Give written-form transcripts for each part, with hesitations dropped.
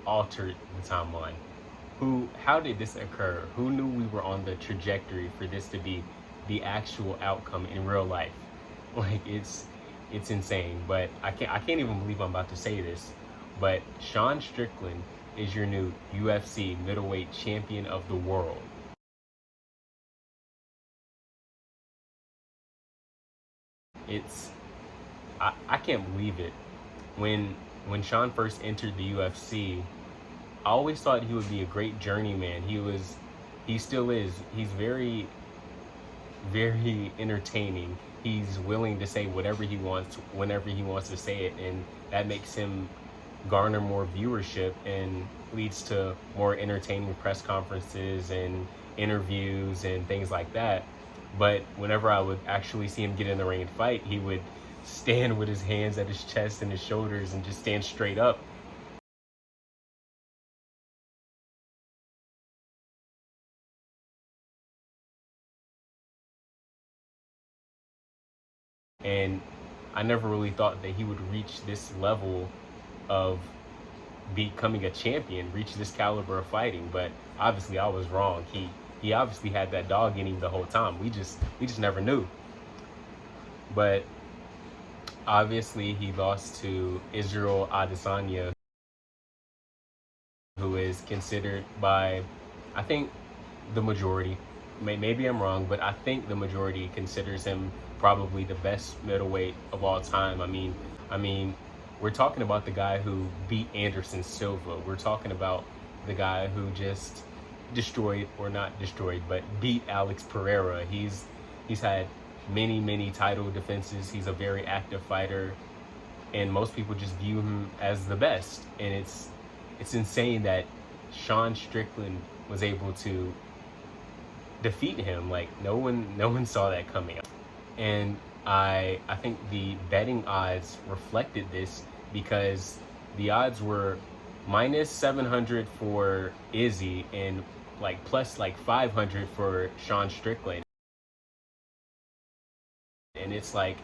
altered the timeline? How did this occur? Who knew we were on the trajectory for this to be the actual outcome in real life? Like it's insane. But I can't even believe I'm about to say this. But Sean Strickland is your new UFC middleweight champion of the world. It's I can't believe it. When when Sean first entered the UFC, I always thought he would be a great journeyman. He still is. He's very entertaining. He's willing to say whatever he wants whenever he wants to say it, and that makes him garner more viewership and leads to more entertaining press conferences and interviews and things like that. But whenever I would actually see him get in the ring and fight, he would stand with his hands at his chest and his shoulders and just stand straight up. And I never really thought that he would reach this level of becoming a champion, reach this caliber of fighting. But obviously I was wrong. He obviously had that dog in him the whole time. We just never knew. But obviously he lost to Israel Adesanya, who is considered by, I think, the majority. Maybe I'm wrong, but I think the majority considers him probably the best middleweight of all time. I mean, we're talking about the guy who beat Anderson Silva. We're talking about the guy who just destroyed, or not destroyed, but beat Alex Pereira. He's had many title defenses. He's a very active fighter, and most people just view him as the best. And it's insane that Sean Strickland was able to defeat him. Like no one saw that coming. And I think the betting odds reflected this, because the odds were minus 700 for Izzy and like plus like 500 for Sean Strickland. And it's like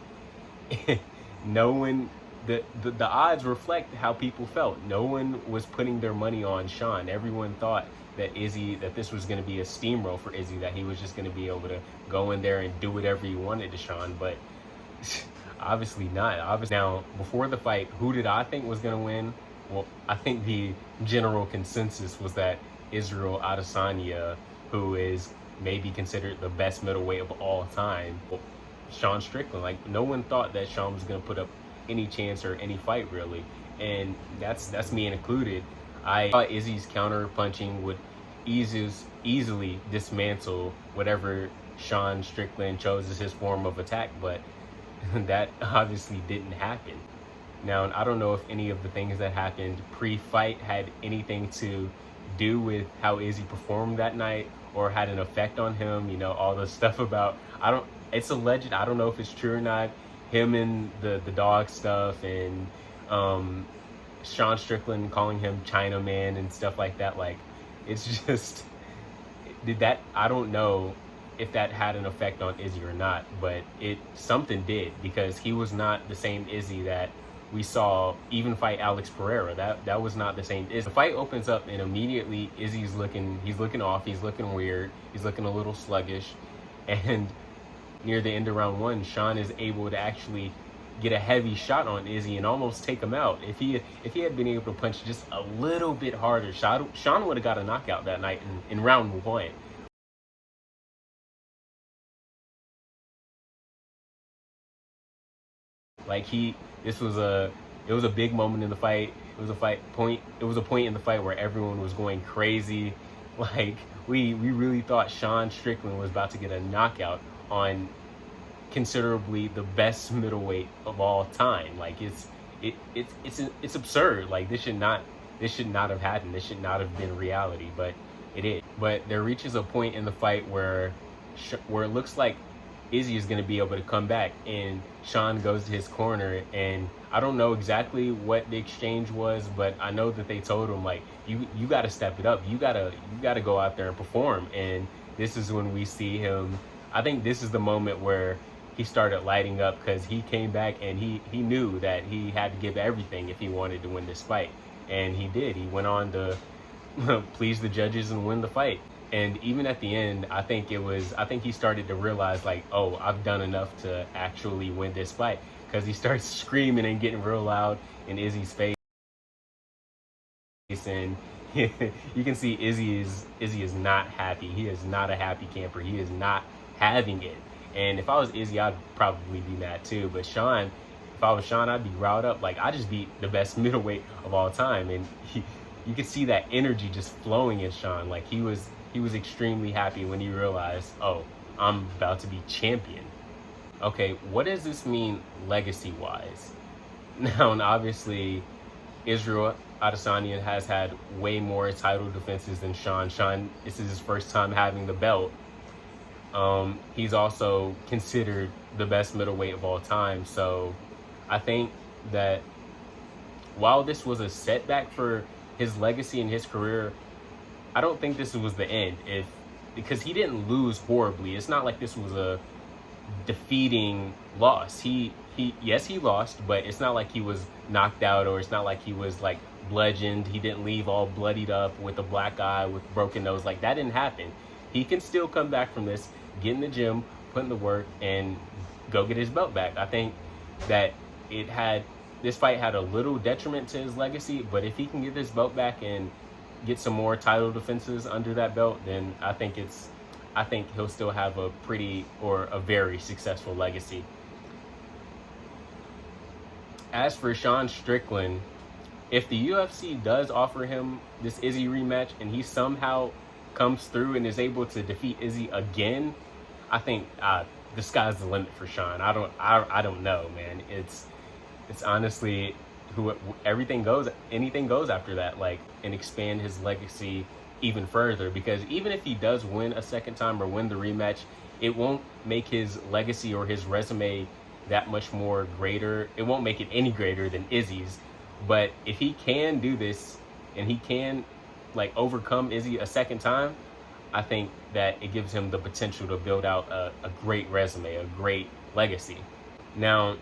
no one, the odds reflect how people felt. No one was putting their money on Sean. Everyone thought that this was going to be a steamroll for Izzy, that he was just going to be able to go in there and do whatever he wanted to Sean. But obviously not. Obviously, now before the fight, who did I think was going to win? Well, I think the general consensus was that Israel Adesanya, who is maybe considered the best middleweight of all time, well, Sean Strickland. Like no one thought that Sean was going to put up any chance or any fight really, and that's me included. I thought Izzy's counter punching would easily dismantle whatever Sean Strickland chose as his form of attack, but that obviously didn't happen. Now, I don't know if any of the things that happened pre-fight had anything to do with how Izzy performed that night or had an effect on him. You know, all the stuff about, it's alleged, I don't know if it's true or not, him and the dog stuff, and Sean Strickland calling him Chinaman and stuff like that. Like, it's just, I don't know if that had an effect on Izzy or not, but something did, because he was not the same Izzy that we saw even fight Alex Pereira. That was not the same Izzy. The fight opens up and immediately Izzy's looking off, he's looking weird, he's looking a little sluggish, and near the end of round one, Sean is able to actually get a heavy shot on Izzy and almost take him out. If he had been able to punch just a little bit harder, Sean would have got a knockout that night in round one. Like it was a big moment in the fight. It was a point in the fight where everyone was going crazy. Like we really thought Sean Strickland was about to get a knockout on considerably the best middleweight of all time. Like it's absurd. Like this should not have happened. This should not have been reality, but it is. But there reaches a point in the fight where it looks like Izzy is going to be able to come back, and Sean goes to his corner, and I don't know exactly what the exchange was, but I know that they told him, like, you got to step it up. You got to go out there and perform. And this is when we see him. I think this is the moment where he started lighting up, because he came back and he knew that he had to give everything if he wanted to win this fight. and he did. He went on to please the judges and win the fight. And even at the end, I think he started to realize, like, oh, I've done enough to actually win this fight, because he starts screaming and getting real loud in Izzy's face, and you can see Izzy is not happy. He is not a happy camper. He is not having it. And if I was Izzy, I'd probably be mad too. But Sean, if I was Sean, I'd be riled up. Like, I just beat the best middleweight of all time, and you could see that energy just flowing in Sean. Like, he was extremely happy when he realized, oh, I'm about to be champion. Okay, what does this mean legacy-wise? Now, and obviously, Israel Adesanya has had way more title defenses than Sean. Sean, this is his first time having the belt. He's also considered the best middleweight of all time. So I think that while this was a setback for his legacy and his career, I don't think this was the end. Because he didn't lose horribly. It's not like this was a defeating loss. Yes, he lost, but it's not like he was knocked out, or it's not like he was like bludgeoned. He didn't leave all bloodied up with a black eye, with broken nose. Like, that didn't happen. He can still come back from this, get in the gym, put in the work, and go get his belt back. I think that this fight had a little detriment to his legacy, but if he can get this belt back and get some more title defenses under that belt, then I think he'll still have a very successful legacy. As for Sean Strickland, if the UFC does offer him this Izzy rematch and he somehow comes through and is able to defeat Izzy again, I think the sky's the limit for Sean. I don't know, man. It's honestly, anything goes after that, like, and expand his legacy even further. Because even if he does win a second time or win the rematch, it won't make his legacy or his resume that much more greater. It won't make it any greater than Izzy's. But if he can do this and he can, like, overcome Izzy a second time, I think that it gives him the potential to build out a great resume, a great legacy. Now,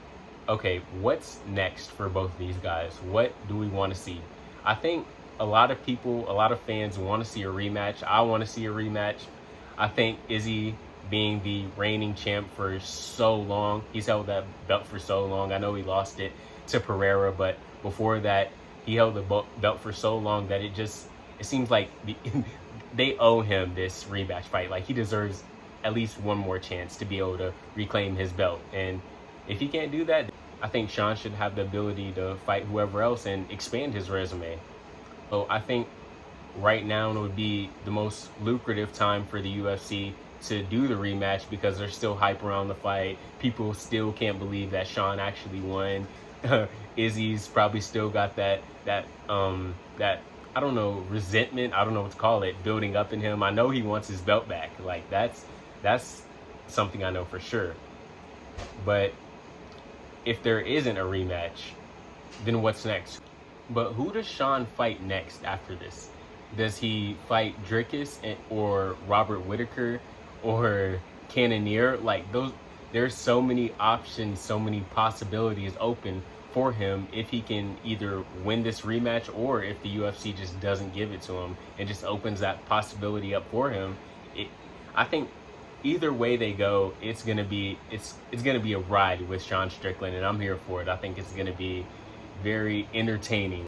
okay, what's next for both of these guys? What do we want to see? I think a lot of fans want to see a rematch. I want to see a rematch. I think Izzy, being the reigning champ for so long, he's held that belt for so long. I know he lost it to Pereira, but before that, he held the belt for so long that it seems like they owe him this rematch fight. Like, he deserves at least one more chance to be able to reclaim his belt. And if he can't do that, I think Sean should have the ability to fight whoever else and expand his resume. So I think right now it would be the most lucrative time for the UFC to do the rematch, because there's still hype around the fight. People still can't believe that Sean actually won. Izzy's probably still got that I don't know, resentment, I don't know what to call it, building up in him. I know he wants his belt back. Like, that's something I know for sure. But if there isn't a rematch, then what's next? But who does Sean fight next after this? Does he fight Dricus or Robert Whittaker or Cannonier? Like, there's so many options, so many possibilities open for him if he can either win this rematch, or if the UFC just doesn't give it to him and just opens that possibility up for him. I think either way they go, it's gonna be a ride with Sean Strickland, and I'm here for it. I think it's gonna be very entertaining.